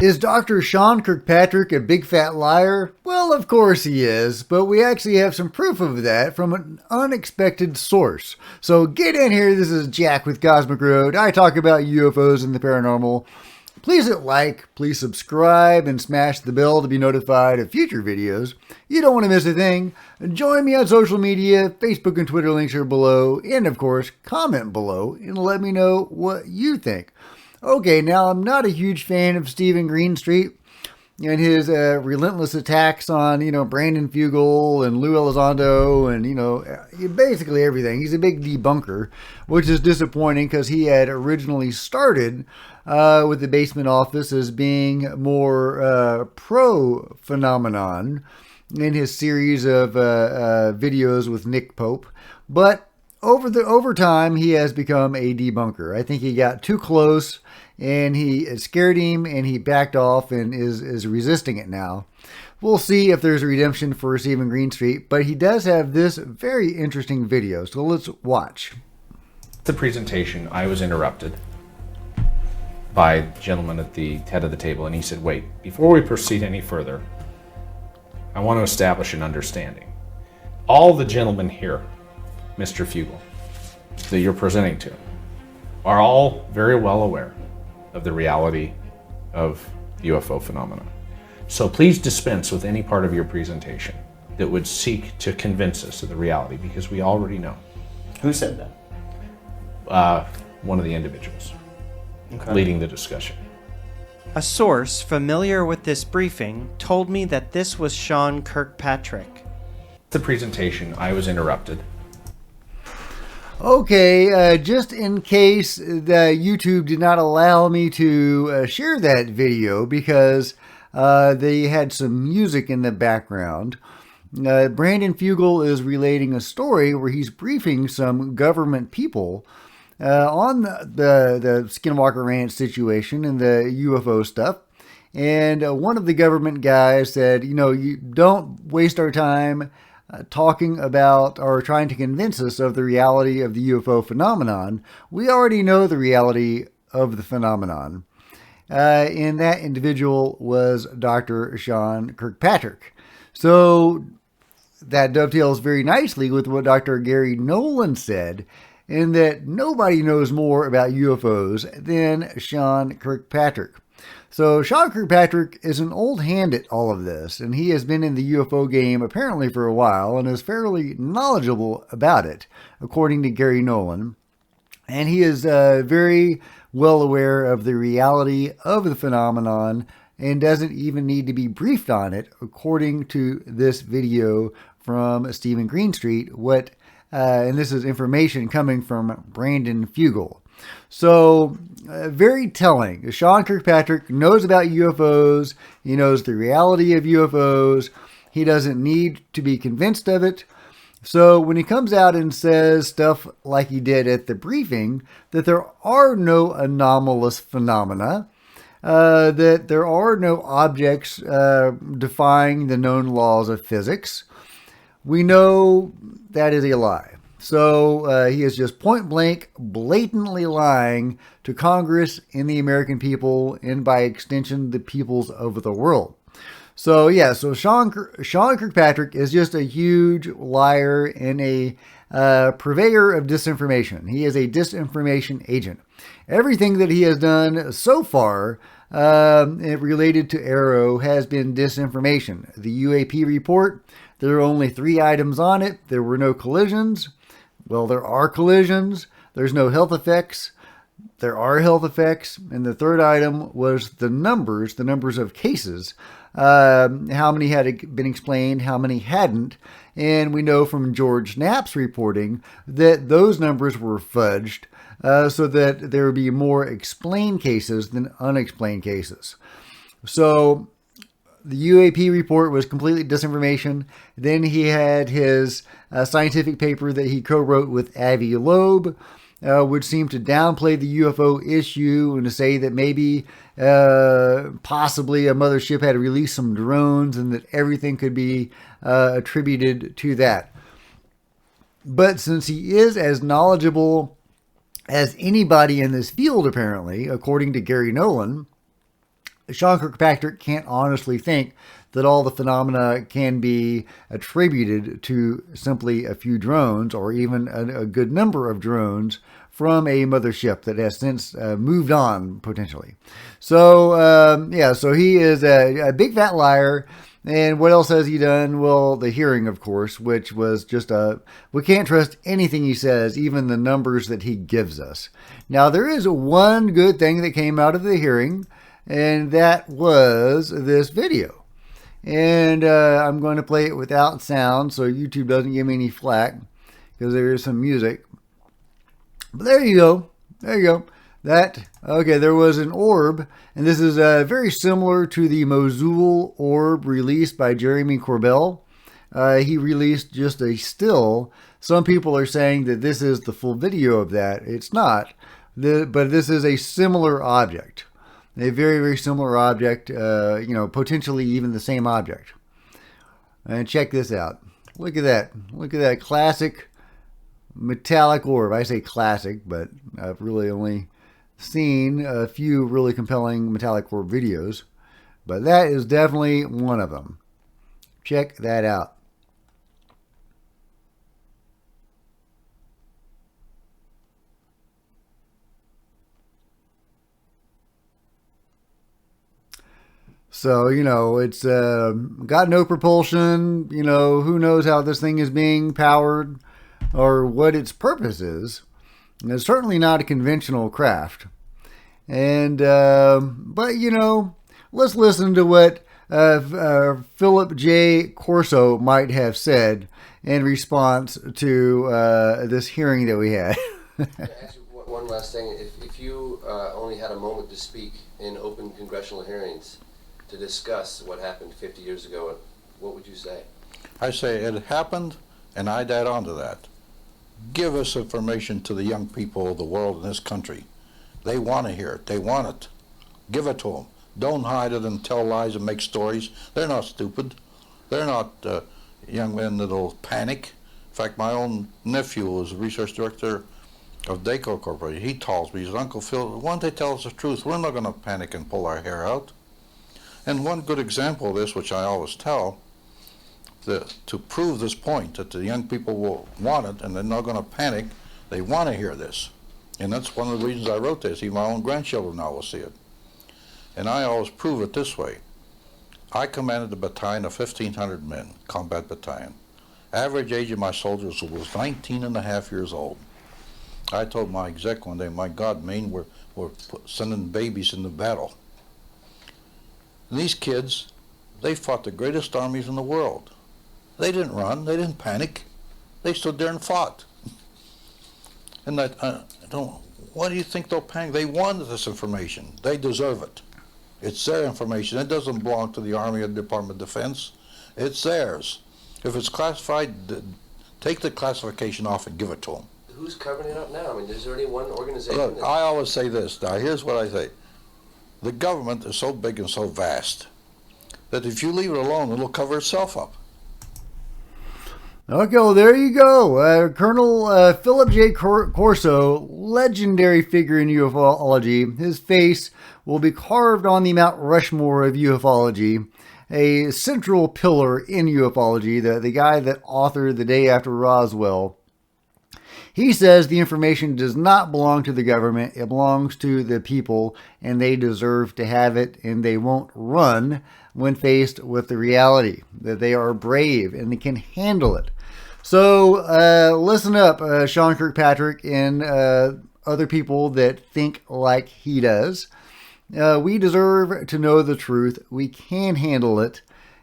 Is Dr. Sean Kirkpatrick a big fat liar? Well, of course he is, but we actually have some proof of that from an unexpected source. So get in here, this is Jack with Cosmic Road. I talk about UFOs and the paranormal. Please hit like, please subscribe, and smash the bell to be notified of future videos. You don't want to miss a thing. Join me on social media, Facebook and Twitter links are below, and of course, comment below and let me know what you think. Okay, now I'm not a huge fan of Stephen Greenstreet and his relentless attacks on, Brandon Fugel and Lou Elizondo and, basically everything. He's a big debunker, which is disappointing because he had originally started with the Basement Office as being more pro-phenomenon in his series of videos with Nick Pope. But over time, he has become a debunker. I think he got too close and it scared him and he backed off and is resisting it now. We'll see if there's a redemption for Stephen Greenstreet, but he does have this very interesting video. So let's watch. The presentation, I was interrupted by a gentleman at the head of the table, and he said, wait, before we proceed any further, I want to establish an understanding. All the gentlemen here, Mr. Fugel, that you're presenting to, are all very well aware of the reality of the UFO phenomenon. So please dispense with any part of your presentation that would seek to convince us of the reality, because we already know. Who said that? One of the individuals leading the discussion. A source familiar with this briefing told me that this was Sean Kirkpatrick. The presentation, I was interrupted. Okay, just in case YouTube did not allow me to share that video because they had some music in the background. Brandon Fugel is relating a story where he's briefing some government people on the Skinwalker Ranch situation and the UFO stuff. And one of the government guys said, you don't waste our time talking about or trying to convince us of the reality of the UFO phenomenon. We already know the reality of the phenomenon. And that individual was Dr. Sean Kirkpatrick. So that dovetails very nicely with what Dr. Gary Nolan said, in that nobody knows more about UFOs than Sean Kirkpatrick. So Sean Kirkpatrick is an old hand at all of this, and he has been in the UFO game apparently for a while and is fairly knowledgeable about it, according to Gary Nolan. And he is very well aware of the reality of the phenomenon and doesn't even need to be briefed on it, according to this video from Stephen Greenstreet. And this is information coming from Brandon Fugel. So, very telling. Sean Kirkpatrick knows about UFOs. He knows the reality of UFOs. He doesn't need to be convinced of it. So, when he comes out and says stuff like he did at the briefing, that there are no anomalous phenomena, that there are no objects defying the known laws of physics, we know that is a lie. So he is just point blank, blatantly lying to Congress and the American people, and by extension, the peoples of the world. So yeah, so Sean Kirkpatrick is just a huge liar and a purveyor of disinformation. He is a disinformation agent. Everything that he has done so far related to Arrow has been disinformation. The UAP report, there are only 3 items on it. There were no collisions. Well, there are collisions. There's no health effects. There are health effects. And the 3rd item was the numbers of cases. How many had been explained, how many hadn't. And we know from George Knapp's reporting that those numbers were fudged so that there would be more explained cases than unexplained cases. So the UAP report was completely disinformation. Then he had his scientific paper that he co-wrote with Avi Loeb, which seemed to downplay the UFO issue and to say that maybe possibly a mothership had released some drones and that everything could be attributed to that. But since he is as knowledgeable as anybody in this field, apparently, according to Gary Nolan, Sean Kirkpatrick can't honestly think that all the phenomena can be attributed to simply a few drones or even a good number of drones from a mothership that has since moved on, potentially. So, yeah, so he is a big fat liar. And what else has he done? Well, the hearing, of course, which was just we can't trust anything he says, even the numbers that he gives us. Now, there is one good thing that came out of the hearing, and that was this video. And I'm going to play it without sound so YouTube doesn't give me any flack because there is some music. But there you go. There you go. Okay, there was an orb, and this is very similar to the Mosul orb released by Jeremy Corbell. He released just a still. Some people are saying that this is the full video of that. It's not, but this is a similar object. A very, very similar object, potentially even the same object. And check this out. Look at that. Look at that classic metallic orb. I say classic, but I've really only seen a few really compelling metallic orb videos. But that is definitely one of them. Check that out. So, it's got no propulsion. Who knows how this thing is being powered or what its purpose is. And it's certainly not a conventional craft. And, but, let's listen to what Philip J. Corso might have said in response to this hearing that we had. Actually, one last thing. If you only had a moment to speak in open congressional hearings to discuss what happened 50 years ago, what would you say? I say it happened, and I'd add on to that. Give us information to the young people of the world in this country. They want to hear it. They want it. Give it to them. Don't hide it and tell lies and make stories. They're not stupid. They're not young men that'll panic. In fact, my own nephew is a research director of J Corso. He tells me, he says, Uncle Phil, why don't they tell us the truth? We're not going to panic and pull our hair out. And one good example of this, which I always tell, to prove this point, that the young people will want it and they're not going to panic, they want to hear this. And that's one of the reasons I wrote this. Even my own grandchildren now will see it. And I always prove it this way. I commanded a battalion of 1,500 men, combat battalion. Average age of my soldiers was 19 and a half years old. I told my exec one day, my God, Maine, we're sending babies into battle. And these kids, they fought the greatest armies in the world. They didn't run, they didn't panic. They stood there and fought. And why do you think they'll panic? They wanted this information. They deserve it. It's their information. It doesn't belong to the Army or the Department of Defense. It's theirs. If it's classified, take the classification off and give it to them. Who's covering it up now? I mean, is there any one organization? Look, I always say this. Now, here's what I say. The government is so big and so vast that if you leave it alone, it'll cover itself up. Okay, well, there you go. Colonel Philip J. Corso, legendary figure in ufology. His face will be carved on the Mount Rushmore of ufology, a central pillar in ufology, the guy that authored The Day After Roswell. He says the information does not belong to the government. It belongs to the people, and they deserve to have it, and they won't run when faced with the reality that they are brave and they can handle it. So listen up, Sean Kirkpatrick and other people that think like he does. We deserve to know the truth. We can handle it,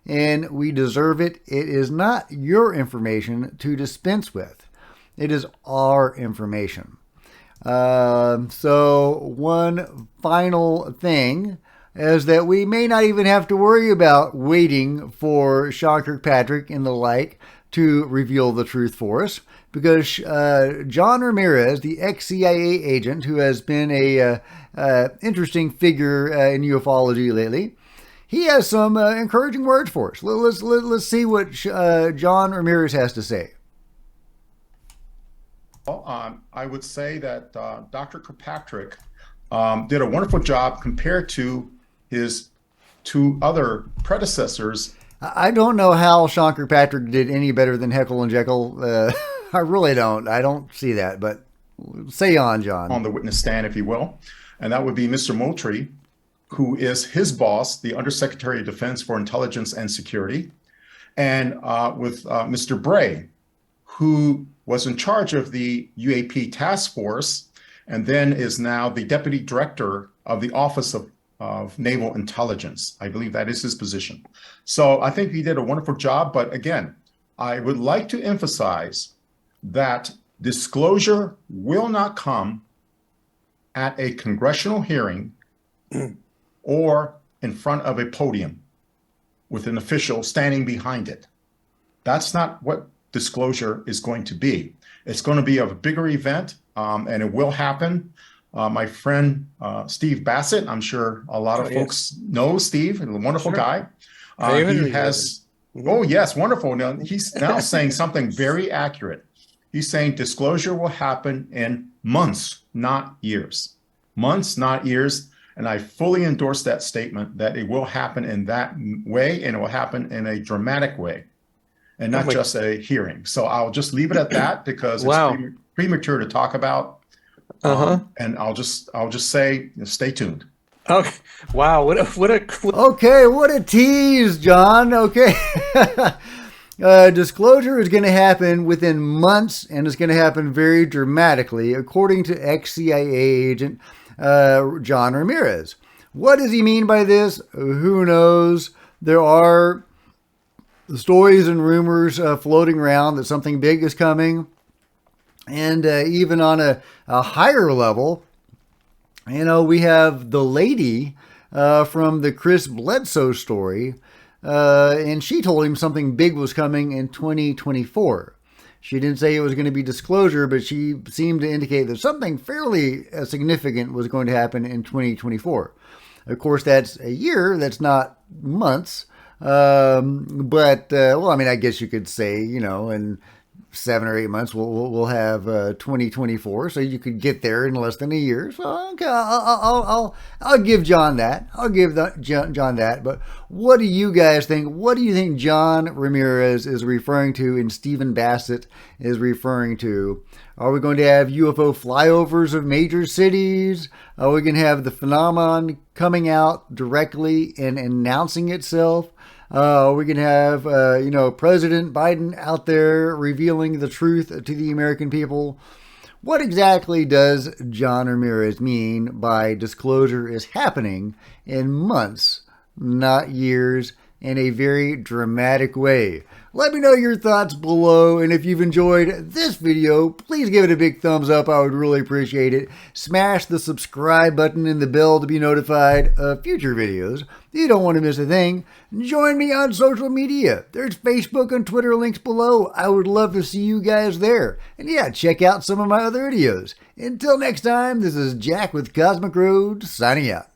and we deserve it. It is not your information to dispense with. It is our information. So one final thing is that we may not even have to worry about waiting for Sean Kirkpatrick and the like to reveal the truth for us, because John Ramirez, the ex-CIA agent who has been a interesting figure in ufology lately, he has some encouraging words for us. Let's see what John Ramirez has to say. Well, I would say that Dr. Kirkpatrick did a wonderful job compared to his to other predecessors. I don't know how Sean Kirkpatrick did any better than Heckle and Jekyll. I really don't. I don't see that, but say on, John. On the witness stand, if you will. And that would be Mr. Moultrie, who is his boss, the Undersecretary of Defense for Intelligence and Security, and with Mr. Bray, who was in charge of the UAP task force, and then is now the Deputy Director of the Office of Naval Intelligence. I believe that is his position. So I think he did a wonderful job. But again, I would like to emphasize that disclosure will not come at a congressional hearing or in front of a podium with an official standing behind it. That's not what disclosure is going to be. It's going to be a bigger event, and it will happen. My friend Steve Bassett, I'm sure a lot of folks know Steve, a wonderful guy. He has, oh yes, wonderful. Now he's now saying something very accurate. He's saying disclosure will happen in months, not years. Months, not years. And I fully endorse that statement that it will happen in that way, and it will happen in a dramatic way, and not just a hearing. So I'll just leave it at that because it's premature to talk about. And I'll just say, stay tuned. Okay. Wow. Okay, what a tease, John. Okay. Disclosure is going to happen within months, and it's going to happen very dramatically, according to ex-CIA agent John Ramirez. What does he mean by this? Who knows? There are stories and rumors floating around that something big is coming. And even on a higher level, you know, we have the lady from the Chris Bledsoe story, and she told him something big was coming in 2024. She didn't say it was going to be disclosure, but she seemed to indicate that something fairly significant was going to happen in 2024. Of course, that's a year, that's not months. Well, I mean, I guess you could say, you know, in 7 or 8 months, we'll have 2024, so you could get there in less than a year. So okay, I'll give John that. I'll give John that. But what do you guys think? What do you think John Ramirez is referring to and Stephen Bassett is referring to? Are we going to have UFO flyovers of major cities? Are we going to have the phenomenon coming out directly and announcing itself? We're going to have, President Biden out there revealing the truth to the American people. What exactly does John Ramirez mean by disclosure is happening in months, not years, in a very dramatic way? Let me know your thoughts below, and if you've enjoyed this video, please give it a big thumbs up. I would really appreciate it. Smash the subscribe button and the bell to be notified of future videos. You don't want to miss a thing. Join me on social media. There's Facebook and Twitter links below. I would love to see you guys there. And yeah, check out some of my other videos. Until next time, this is Jack with Cosmic Road, signing out.